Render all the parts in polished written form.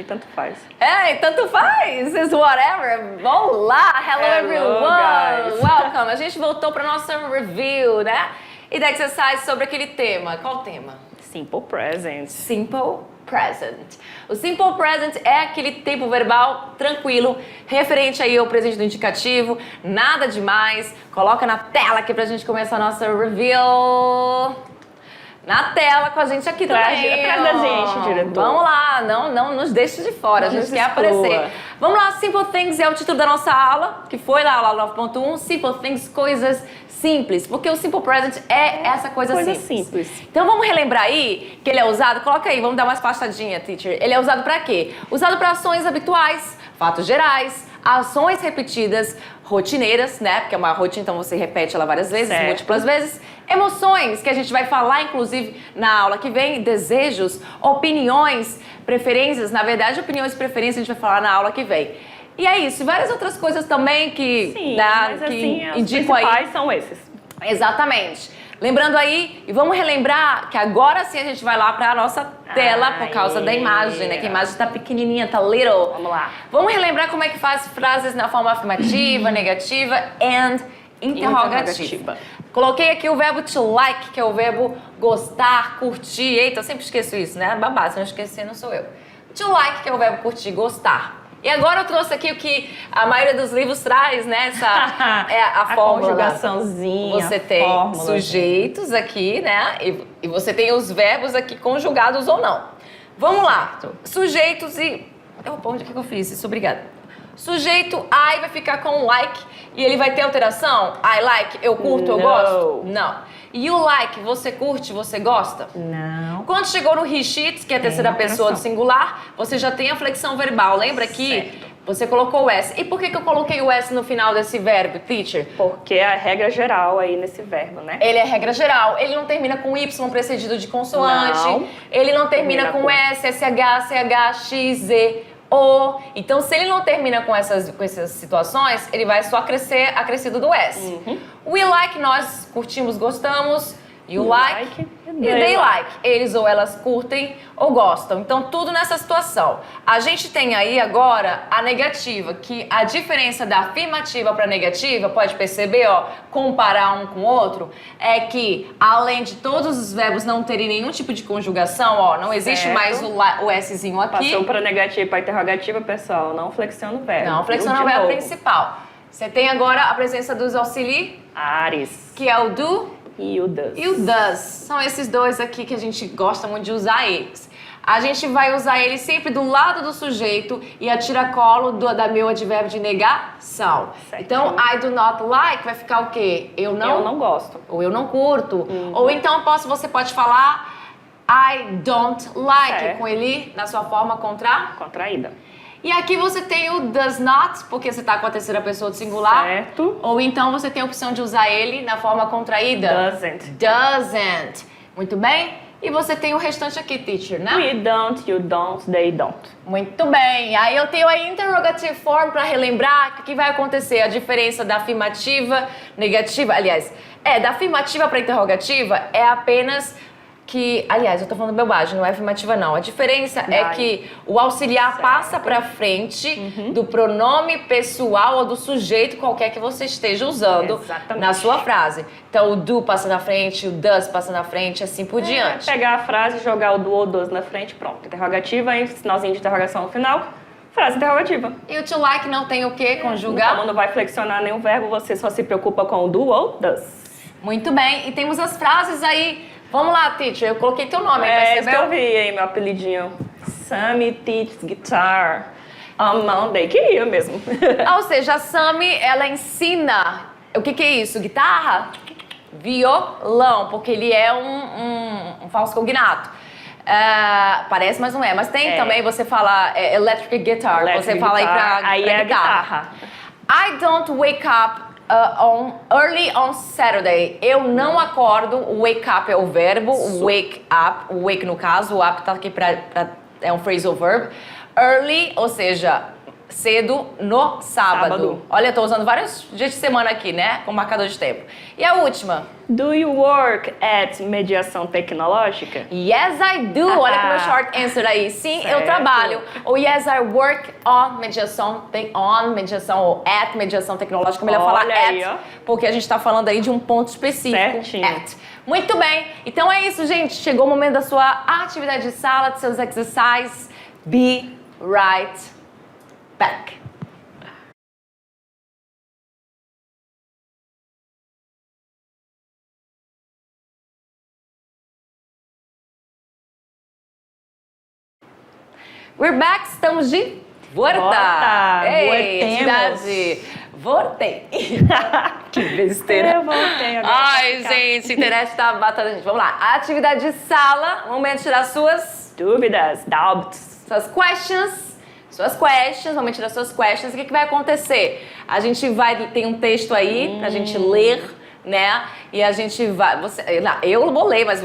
tanto faz. É, tanto faz, is whatever. Vamos lá, hello everyone, guys. welcome. A gente voltou para nossa review, né? E da exercise sobre aquele tema. Qual o tema? Simple present. Simple present. O simple present é aquele tempo verbal tranquilo, referente aí ao presente do indicativo, nada demais. Coloca na tela aqui pra gente começar a nossa review. Na tela com a gente aqui também. Atrás da gente, diretor. Vamos lá, não nos deixe de fora, a gente quer aparecer. Vamos lá, Simple Things é o título da nossa aula, que foi lá a aula 9.1, Simple Things, coisas simples, porque o Simple Present é essa coisa simples. Então vamos relembrar aí que ele é usado, coloca aí, vamos dar uma espachadinha, teacher. Ele é usado para quê? Usado para ações habituais, fatos gerais, ações repetidas, rotineiras, né? Porque é uma rotina, então você repete ela várias vezes, múltiplas vezes. Emoções, que a gente vai falar, inclusive, na aula que vem. Desejos, opiniões, preferências. Na verdade, opiniões e preferências a gente vai falar na aula que vem. E é isso. E várias outras coisas também que, sim, mas, que assim, os indicam aí. principais são esses. Exatamente. Lembrando aí, e vamos relembrar que agora sim a gente vai lá para a nossa tela por causa da imagem, né? Que a imagem tá pequenininha, tá little. Vamos lá. Vamos relembrar como é que faz frases na forma afirmativa, negativa and interrogativa. Coloquei aqui o verbo to like, que é o verbo gostar, curtir. Eita, eu sempre esqueço isso, né? Babá, se não esquecer, não sou eu. To like, que é o verbo curtir, gostar. E agora eu trouxe aqui o que a maioria dos livros traz, né? É a fórmula. Conjugaçãozinha. Você tem sujeitos aqui, né? E você tem os verbos aqui conjugados ou não. Vamos lá. Sujeitos e... Opa, onde é que eu fiz isso? Obrigada. Sujeito I vai ficar com like e ele vai ter alteração? I like, eu curto, eu gosto? Não. You like, você curte, você gosta? Não. Quando chegou no he, sheets, que é a terceira pessoa do singular, você já tem a flexão verbal. Lembra que você colocou o S. E por que eu coloquei o S no final desse verbo, teacher? Porque é a regra geral aí nesse verbo, né? Ele é regra geral. Ele não termina com Y precedido de consoante. Não. Ele não termina com S, SH, CH, X, Z, O. Então, se ele não termina com essas situações, ele vai só acrescido do S. We like, nós curtimos, gostamos. You like e they like. Eles ou elas curtem ou gostam. Então, tudo nessa situação. A gente tem aí agora a negativa, que a diferença da afirmativa para negativa, pode perceber, ó, comparar um com o outro, é que além de todos os verbos não terem nenhum tipo de conjugação, ó, não existe mais o Szinho aqui. Passou para negativa para interrogativa, pessoal, não flexiona o verbo. Não flexiona o verbo principal. Você tem agora a presença dos auxiliares, que é o do e o does. E o does. São esses dois aqui que a gente gosta muito de usar eles. A gente vai usar eles sempre do lado do sujeito e a tiracolo da meu advérbio de negação. Então, I do not like vai ficar o quê? Eu não gosto. Ou eu não curto. Ou então você pode falar I don't like com ele na sua forma contraída. E aqui você tem o does not, porque você está com a terceira pessoa do singular. Certo. Ou então você tem a opção de usar ele na forma contraída. Doesn't. Muito bem. E você tem o restante aqui, teacher, né? We don't, you don't, they don't. Muito bem. Aí eu tenho a interrogative form para relembrar o que vai acontecer. A diferença da afirmativa, negativa... Aliás, da afirmativa para interrogativa é apenas... aliás, eu tô falando bobagem, não é afirmativa não. A diferença é que o auxiliar passa pra frente do pronome pessoal ou do sujeito qualquer que você esteja usando na sua frase. Então, o do passa na frente, o does passa na frente, assim por diante. Pegar a frase, jogar o do ou does na frente, pronto. Interrogativa, e sinalzinho de interrogação no final, frase interrogativa. E o to like não tem o quê? Conjugar? Como não vai flexionar nenhum verbo, você só se preocupa com o do ou does. Muito bem. E temos as frases aí... Vamos lá, teacher. Eu coloquei teu nome, percebeu? Isso que eu vi aí, meu apelidinho. Sammy teaches guitar on Monday. Queria mesmo. Ou seja, a Sammy, ela ensina... O que é isso? Guitarra? Violão, porque ele é um falso cognato. Parece, mas não é. Mas tem também, você fala electric guitar. Você fala aí pra guitarra. I don't wake up early on Saturday. Eu não acordo. Wake up é o verbo. Wake up. Wake no caso. O up tá aqui é um phrasal verb. Early, ou seja, cedo no sábado. Olha, eu tô usando vários dias de semana aqui, né? Com marcador de tempo. E a última? Do you work at mediação tecnológica? Yes, I do. Olha como é short answer aí. Sim, certo. eu trabalho. Ou yes, I work on mediação, ou at mediação tecnológica. Melhor falar aí, at, ó. porque a gente tá falando aí de um ponto específico. Certinho. At. Muito bem. Então é isso, gente. Chegou o momento da sua atividade de sala, de seus exercises. Be right back. We're back, estamos de volta. Ei, atividade. Voltei. Que besteira. Eu voltei agora. Ai, gente, a internet tá batendo a gente. Vamos lá. Atividade de sala. Momento de tirar suas Dúvidas, doubts. suas questions, vamos tirar suas questions. O que vai acontecer? A gente tem um texto aí pra gente ler, né? E a gente vai... eu vou ler, mas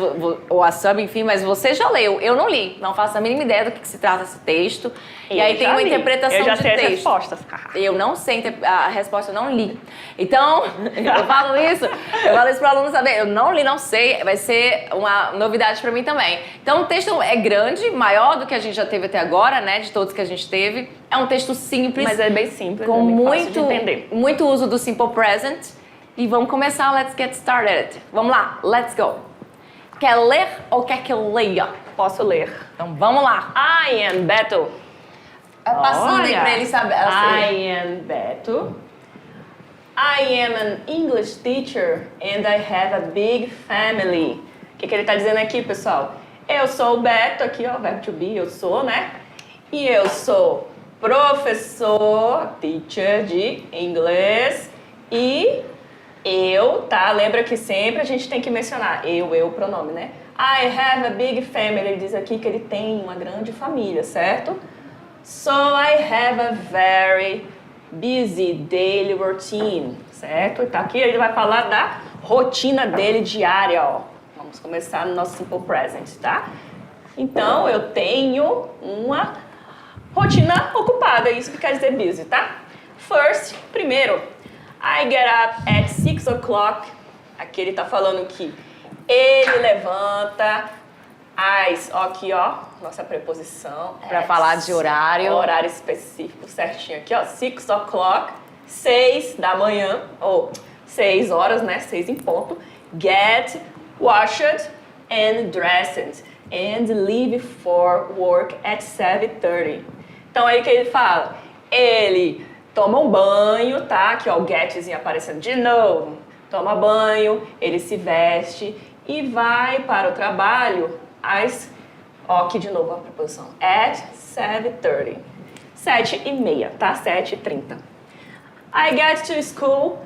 ou a Sam, enfim, mas você já leu. Eu não li. Não faço a mínima ideia do que se trata esse texto. E aí tem uma interpretação de texto. Eu já sei as respostas. Eu não sei a resposta, eu não li. Então, eu falo isso para o aluno saber. Eu não li, não sei. Vai ser uma novidade para mim também. Então, o texto é grande, maior do que a gente já teve até agora, né? De todos que a gente teve. É um texto simples. Mas é bem simples, com é bem fácil de entender. muito uso do Simple Present. E vamos começar, let's get started. Vamos lá, let's go. Quer ler ou quer que eu leia? Posso ler. Então, vamos lá. I am Beto. Passando aí pra ele saber. I am Beto. I am an English teacher and I have a big family. O que ele tá dizendo aqui, pessoal? Eu sou o Beto, aqui ó, verbo to be, eu sou, né? E eu sou professor, teacher de inglês e eu, tá? Lembra que sempre a gente tem que mencionar eu, pronome, né? I have a big family. Ele diz aqui que ele tem uma grande família, certo? So I have a very busy daily routine, certo? Então aqui ele vai falar da rotina dele diária, ó. Vamos começar no nosso Simple Present, tá? Então eu tenho uma rotina ocupada, isso que quer dizer busy, tá? First, primeiro, I get up at 6 o'clock. Aqui ele tá falando que ele levanta aqui ó, nossa preposição. Pra falar de horário. Horário específico, certinho aqui ó, 6 o'clock, 6 da manhã, ou 6 horas, né, 6 em ponto. Get washed and dressed and leave for work at 7:30. Então aí que ele fala, ele toma um banho, tá? Aqui ó, o getzinho aparecendo de novo. Toma banho, ele se veste e vai para o trabalho ó, aqui de novo a preposição. At 7:30. 7:30, tá? 7:30. I get to school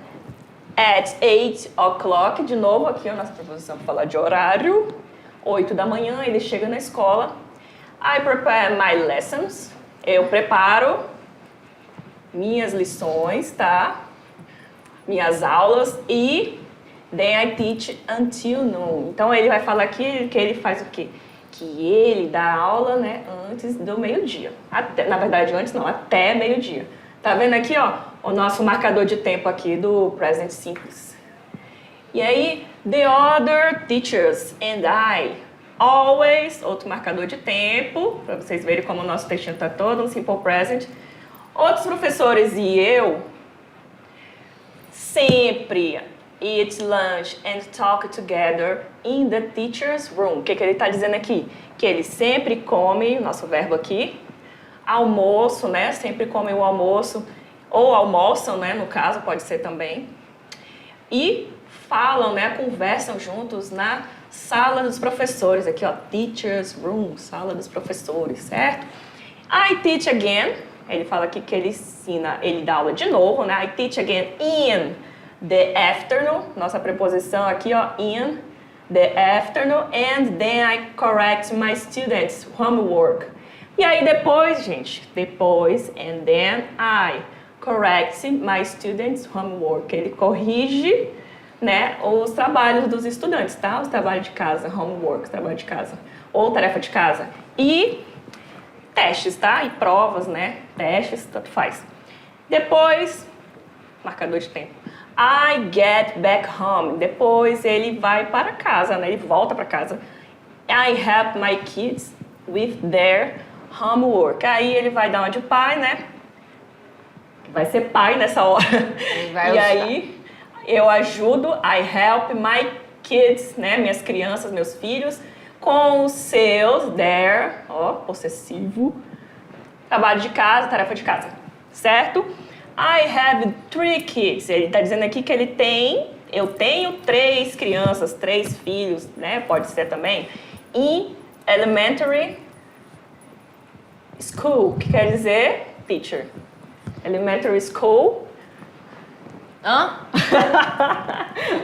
at 8 o'clock. De novo aqui a nossa preposição para falar de horário. 8 da manhã, ele chega na escola. I prepare my lessons. Eu preparo minhas lições, tá? Minhas aulas e then I teach until noon. Então ele vai falar aqui que ele faz o quê? Que ele dá aula, né, antes do meio-dia. Na verdade, antes não, até meio-dia. Tá vendo aqui, ó, o nosso marcador de tempo aqui do present simples. E aí, the other teachers and I always, outro marcador de tempo, para vocês verem como o nosso textinho tá todo no simple present. Outros professores e eu sempre eat lunch and talk together in the teacher's room. O que ele está dizendo aqui? Que ele sempre come, nosso verbo aqui, almoço, né? Sempre comem o almoço, ou almoçam, né? No caso, pode ser também. E falam, né? Conversam juntos na sala dos professores. Aqui, ó, teacher's room, sala dos professores, certo? I teach again. Ele fala aqui que ele ensina, ele dá aula de novo, né? I teach again in the afternoon. Nossa preposição aqui, ó, in the afternoon. And then I correct my students' homework. E aí depois, gente, depois, and then I correct my students' homework. Ele corrige, né, os trabalhos dos estudantes, tá? Os trabalhos de casa, homework, trabalho de casa, ou tarefa de casa. E testes, tá? E provas, né? testes, tanto faz. Depois, marcador de tempo. I get back home. Depois ele vai para casa, né? Ele volta para casa. I help my kids with their homework. Aí ele vai dar uma de pai, né? Vai ser pai nessa hora. E aí eu ajudo, I help my kids, né? Minhas crianças, meus filhos, com os seus, their, ó, possessivo, trabalho de casa, tarefa de casa, certo? I have 3 kids. Ele está dizendo aqui que eu tenho 3 crianças, 3 filhos, né? Pode ser também. In elementary school, que quer dizer teacher. Elementary school. Hã?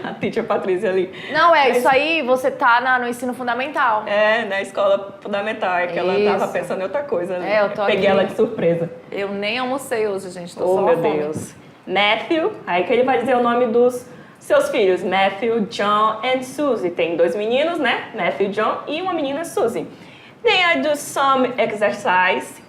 A teacher Patrícia ali. Não, isso aí você tá no ensino fundamental. É, na escola fundamental. É que ela tava pensando em outra coisa ali. Eu tô Peguei aqui. ela de surpresa. Eu nem almocei hoje, gente. Tô Oh, só meu fome. Deus. Matthew, aí que ele vai dizer o nome dos seus filhos. Matthew, John and Susie. Tem 2 meninos, né? Matthew, John e uma menina, Susie. Then I do some exercise.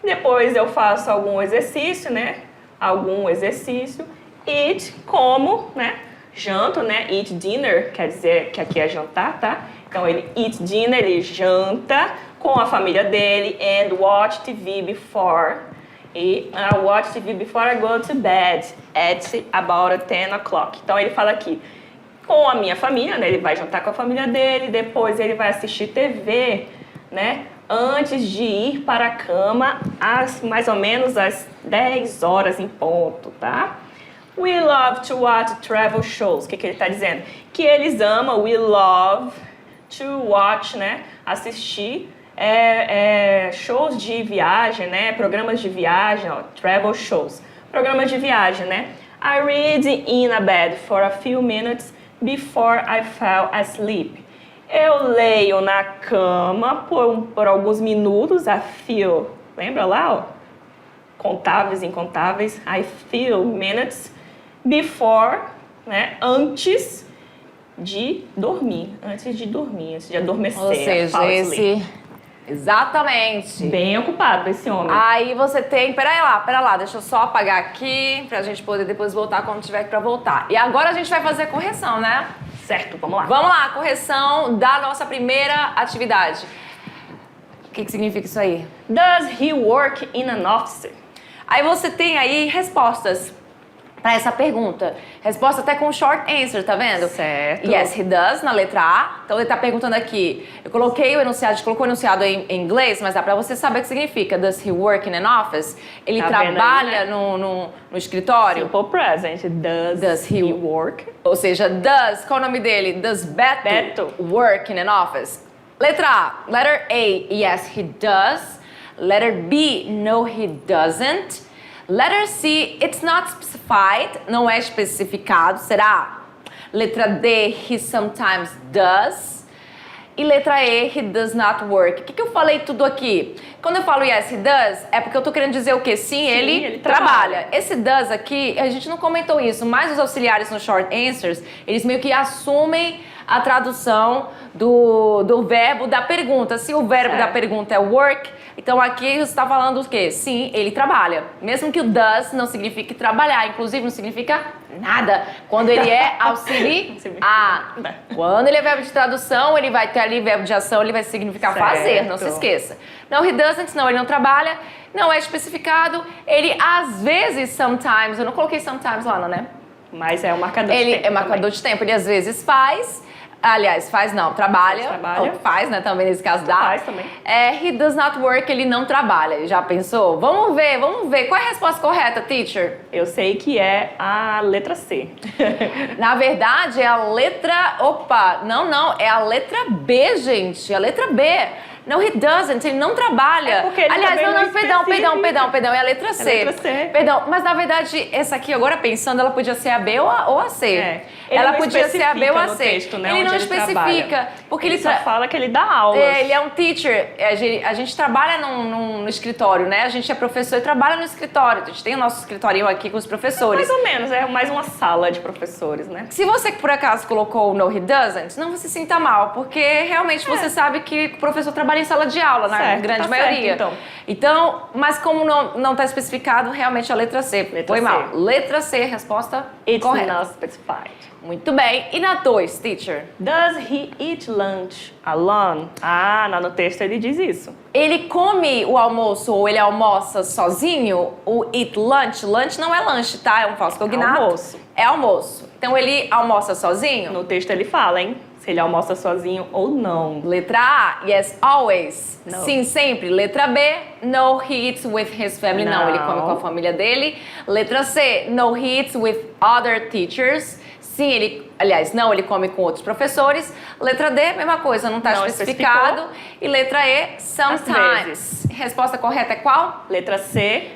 Depois eu faço algum exercício, né? Algum exercício. Eat, como, né? Janto, né? Eat dinner, quer dizer que aqui é jantar, tá? Então ele eat dinner, ele janta com a família dele. And watch TV before. E I watch TV before I go to bed at about 10 o'clock. Então ele fala aqui, com a minha família, né? Ele vai jantar com a família dele, depois ele vai assistir TV, né? Antes de ir para a cama, mais ou menos às 10 horas em ponto, tá? We love to watch travel shows. O que ele está dizendo? Que eles amam, we love to watch, né? Assistir shows de viagem, né? Programas de viagem, ó, travel shows. Programas de viagem, né? I read in a bed for a few minutes before I fell asleep. Eu leio na cama por alguns minutos, a few, lembra lá, ó? Contáveis, incontáveis, I few minutes before, né? Antes de dormir, antes de adormecer. Ou seja, fall asleep. Exatamente. Bem ocupado esse homem. Aí você tem... Pera lá, deixa eu só apagar aqui pra gente poder depois voltar quando tiver pra voltar. E agora a gente vai fazer a correção, né? Certo, vamos lá. Vamos lá, correção da nossa primeira atividade. O que significa isso aí? Does he work in an office? Aí você tem aí respostas para essa pergunta. Resposta até com short answer, tá vendo? Certo. Yes, he does, na letra A. Então ele tá perguntando aqui. Eu coloquei o enunciado, a gente colocou o enunciado em inglês, mas dá pra você saber o que significa. Does he work in an office? Ele Tá trabalha vendo aí, né? no escritório? Simple present. Does he work? Ou seja, does, qual é o nome dele? Does Beto work in an office? Letra A, letter A, yes, he does. Letter B, no, he doesn't. Letter C, it's not specified, não é especificado, será? Letra D, he sometimes does. E letra E, he does not work. O que eu falei tudo aqui? Quando eu falo yes, he does, é porque eu tô querendo dizer o quê? Sim, ele trabalha. Esse does aqui, a gente não comentou isso, mas os auxiliares no short answers, eles meio que assumem a tradução do verbo da pergunta. Se o verbo da pergunta é work, então aqui você está falando o quê? Sim, ele trabalha. Mesmo que o does não signifique trabalhar, inclusive não significa nada. Quando ele é auxiliar. Quando ele é verbo de tradução, ele vai ter ali verbo de ação, ele vai significar fazer, não se esqueça. Não, he doesn't, não, ele não trabalha, não é especificado. Ele às vezes, sometimes, eu não coloquei sometimes lá, não, né? Mas é o marcador de tempo. Ele é marcador de tempo, ele às vezes faz. Aliás, faz não, trabalha. Ou faz, né, também nesse caso dá. Faz também. He does not work, ele não trabalha. Já pensou? Vamos ver. Qual é a resposta correta, teacher? Eu sei que é a letra C. Na verdade, é a letra... Opa, não, é a letra B, gente. A letra B. No, he doesn't, ele não trabalha. É porque ele aliás, não, perdão, é a letra C. É a letra C. Perdão, mas na verdade, essa aqui, agora pensando, ela podia ser a B ou a C. Ela podia ser a B ou a C. Texto, né, ele não especifica, trabalha. porque ele só fala que ele dá aulas. Ele é um teacher. A gente trabalha no escritório, né? A gente é professor e trabalha no escritório. A gente tem o nosso escritório aqui com os professores. Mais ou menos, é mais uma sala de professores, né? Se você, por acaso, colocou no he doesn't, não se sinta mal, porque realmente você sabe que o professor trabalha trabalha em sala de aula, na Certo, grande tá maioria. certo, Então, mas como não está especificado, realmente a letra C. Letra Foi C. mal. Letra C, resposta It's correta. not specified. Muito bem. E na 2, teacher? Does he eat lunch alone? Ah, lá no texto ele diz isso. Ele come o almoço ou ele almoça sozinho? O eat lunch, lunch não é lanche, tá? É um falso cognato. Almoço. É almoço. Então ele almoça sozinho? No texto ele fala, hein? Se ele almoça sozinho ou não. Letra A, yes, always. No. Sim, sempre. Letra B, no, he eats with his family. Não, ele come com a família dele. Letra C, no, he eats with other teachers. Sim, ele come com outros professores. Letra D, mesma coisa, não está Não especificado. E letra E, sometimes. vezes. Resposta correta é qual? Letra C,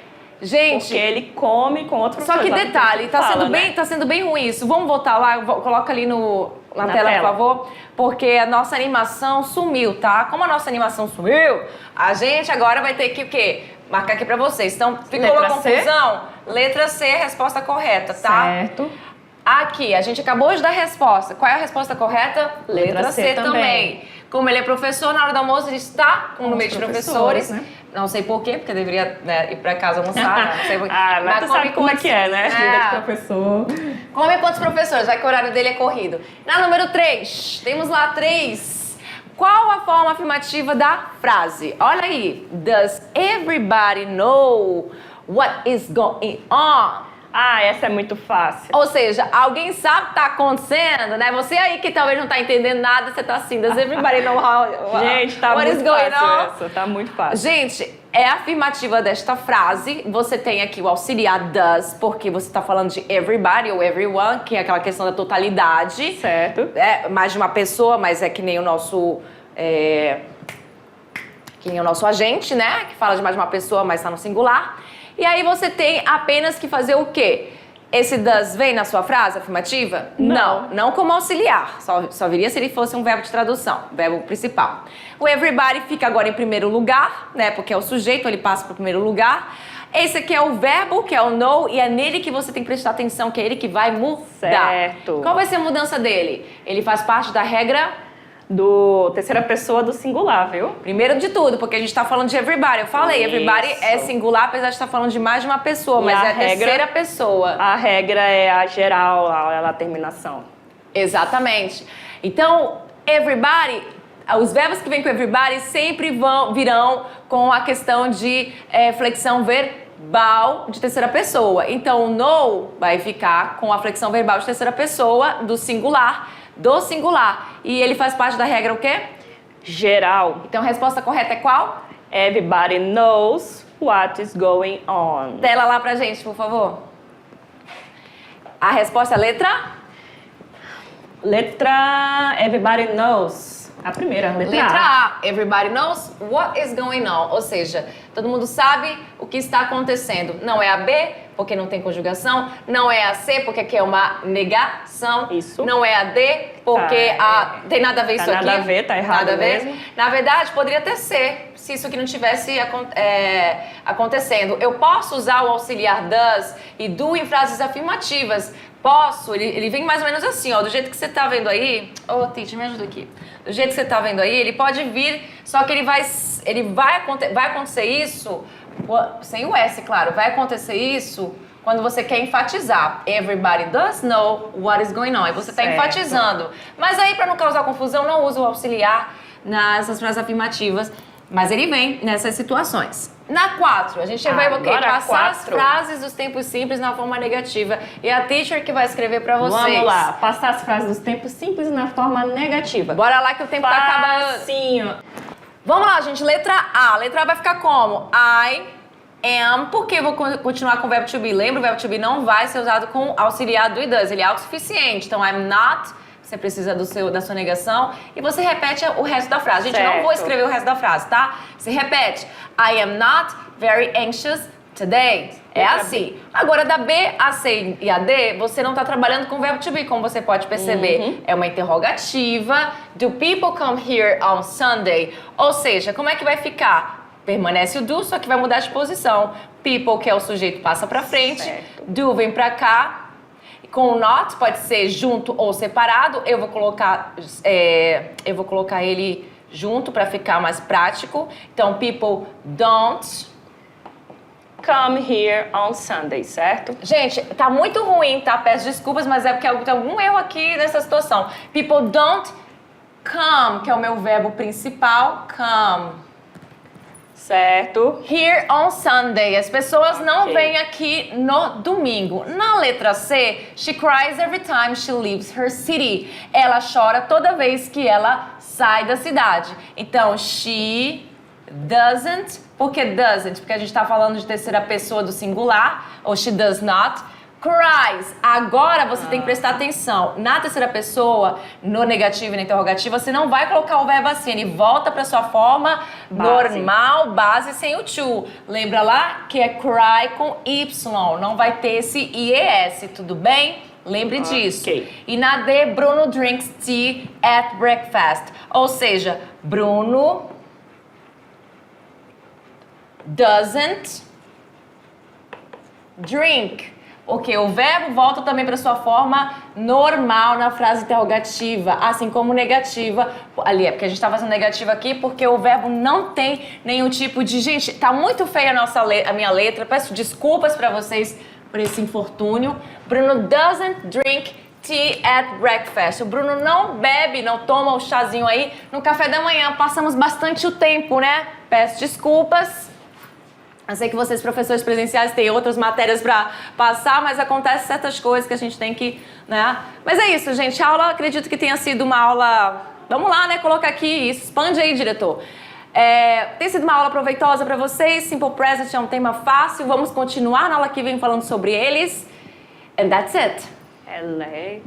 Gente, porque ele come com outros só que professores. detalhe, Fala, tá sendo bem ruim isso. Vamos voltar lá, coloca ali na tela, por favor, porque a nossa animação sumiu, tá? Como a nossa animação sumiu, a gente agora vai ter que o quê? Marcar aqui pra vocês. Então, ficou Letra uma C? confusão? Letra C, resposta correta, tá? Certo. Aqui, a gente acabou de dar a resposta. Qual é a resposta correta? Letra C também. Como ele é professor, na hora do almoço ele está com o número de professores. né? Não sei porquê, porque deveria ir pra casa almoçar. Não sei porquê. Ah, mas tu sabe como é que é, né? Vida de É. professor. Come quantos professores? Vai que o horário dele é corrido. Na número 3, temos lá 3. Qual a forma afirmativa da frase? Olha aí. Does everybody know what is going on? Ah, essa é muito fácil. Ou seja, alguém sabe o que tá acontecendo, né? Você aí que talvez não tá entendendo nada, você tá assim, does everybody know Gente, tá what is muito going fácil on? essa. Tá muito fácil. Gente, é a afirmativa desta frase. Você tem aqui o auxiliar does, porque você tá falando de everybody ou everyone, que é aquela questão da totalidade. Certo. É mais de uma pessoa, mas é que nem o nosso... que nem o nosso agente, né? Que fala de mais de uma pessoa, mas tá no singular. E aí você tem apenas que fazer o quê? Esse does vem na sua frase afirmativa? Não como auxiliar. Só viria se ele fosse um verbo de tradução, verbo principal. O everybody fica agora em primeiro lugar, né? Porque é o sujeito, ele passa para o primeiro lugar. Esse aqui é o verbo, que é o know, e é nele que você tem que prestar atenção, que é ele que vai mudar. Certo. Qual vai ser a mudança dele? Ele faz parte da regra... Do terceira pessoa do singular, viu? Primeiro de tudo, porque a gente tá falando de everybody. Eu falei, everybody Isso. é singular, apesar de estar falando de mais de uma pessoa, mas a é a regra- terceira pessoa. A regra é a geral, a terminação. Exatamente. Então, everybody, os verbos que vêm com everybody sempre virão com a questão de flexão verbal de terceira pessoa. Então, o know vai ficar com a flexão verbal de terceira pessoa do singular. E ele faz parte da regra o quê? Geral. Então, a resposta correta é qual? Everybody knows what is going on. Tela lá pra gente, por favor. A resposta é letra? Letra everybody knows. A primeira, letra A. A. Everybody knows what is going on. Ou seja, todo mundo sabe o que está acontecendo. Não é a B, porque não tem conjugação. Não é a C, porque aqui é uma negação. Isso. Não é a D, porque tem nada a ver isso aqui. Nada a ver, tá errado Nada a ver. mesmo. Na verdade, poderia até ser, se isso aqui não tivesse acontecendo. Eu posso usar o auxiliar does e do em frases afirmativas. Posso, ele vem mais ou menos assim, ó, do jeito que você tá vendo aí. Ô, Titi, me ajuda aqui. Do jeito que você tá vendo aí, ele pode vir, só que vai acontecer isso, sem o S, claro, vai acontecer isso quando você quer enfatizar. Everybody does know what is going on. Aí você tá Certo. enfatizando. Mas aí, para não causar confusão, não usa o auxiliar nessas frases afirmativas, mas ele vem nessas situações. Na 4, a gente vai o quê? Agora Passar as 4. frases dos tempos simples na forma negativa. E a teacher que vai escrever pra vocês. Vamos lá, passar as frases dos tempos simples na forma negativa. Bora lá que o tempo tá acabando. Facinho. Vamos lá, gente. Letra A. Letra A vai ficar como? I am. Por que eu vou continuar com o verbo to be? Lembra, o verbo to be não vai ser usado com auxiliar do e does. Ele é autossuficiente. Então, I'm not. Você precisa da sua negação. E você repete o resto da frase. Gente, eu não vou Certo. escrever o resto da frase, tá? Você repete. I am not very anxious today. É assim. Agora, da B, a C e a D, você não está trabalhando com o verbo to be, como você pode perceber. É uma interrogativa. Do people come here on Sunday? Ou seja, como é que vai ficar? Permanece o do, só que vai mudar de posição. People, que é o sujeito, passa pra frente. Certo. Do vem pra cá. Com o not, pode ser junto ou separado. Eu vou colocar ele junto para ficar mais prático. Então, people don't come here on Sunday, certo? Gente, tá muito ruim, tá? Peço desculpas, mas é porque tem algum erro aqui nessa situação. People don't come, que é o meu verbo principal, come. Certo. Here on Sunday. As pessoas não Ok. vêm aqui no domingo. Na letra C, she cries every time she leaves her city. Ela chora toda vez que ela sai da cidade. Então, she doesn't. Por que doesn't? Porque a gente está falando de terceira pessoa do singular. Ou she does not. Cries. Agora você tem que prestar atenção. Na terceira pessoa, no negativo e na interrogativa, você não vai colocar o verbo assim. Ele volta para sua forma normal, base, sem o to. Lembra lá que é cry com Y. Não vai ter esse IES, tudo bem? Lembre disso. E na D, Bruno drinks tea at breakfast. Ou seja, Bruno doesn't drink. Ok, o verbo volta também para sua forma normal na frase interrogativa, assim como negativa. Ali é porque a gente está fazendo negativa aqui porque o verbo não tem nenhum tipo de... Gente, tá muito feia a minha letra, peço desculpas para vocês por esse infortúnio. Bruno doesn't drink tea at breakfast. O Bruno não bebe, não toma o chazinho aí no café da manhã. Passamos bastante o tempo, né? Peço desculpas. Eu sei que vocês, professores presenciais, têm outras matérias para passar, mas acontecem certas coisas que a gente tem que, né? Mas é isso, gente. A aula, acredito que tenha sido uma aula... Vamos lá, né? Coloca aqui, expande aí, diretor. Tem sido uma aula proveitosa para vocês. Simple Present é um tema fácil. Vamos continuar na aula que vem falando sobre eles. And that's it. LA.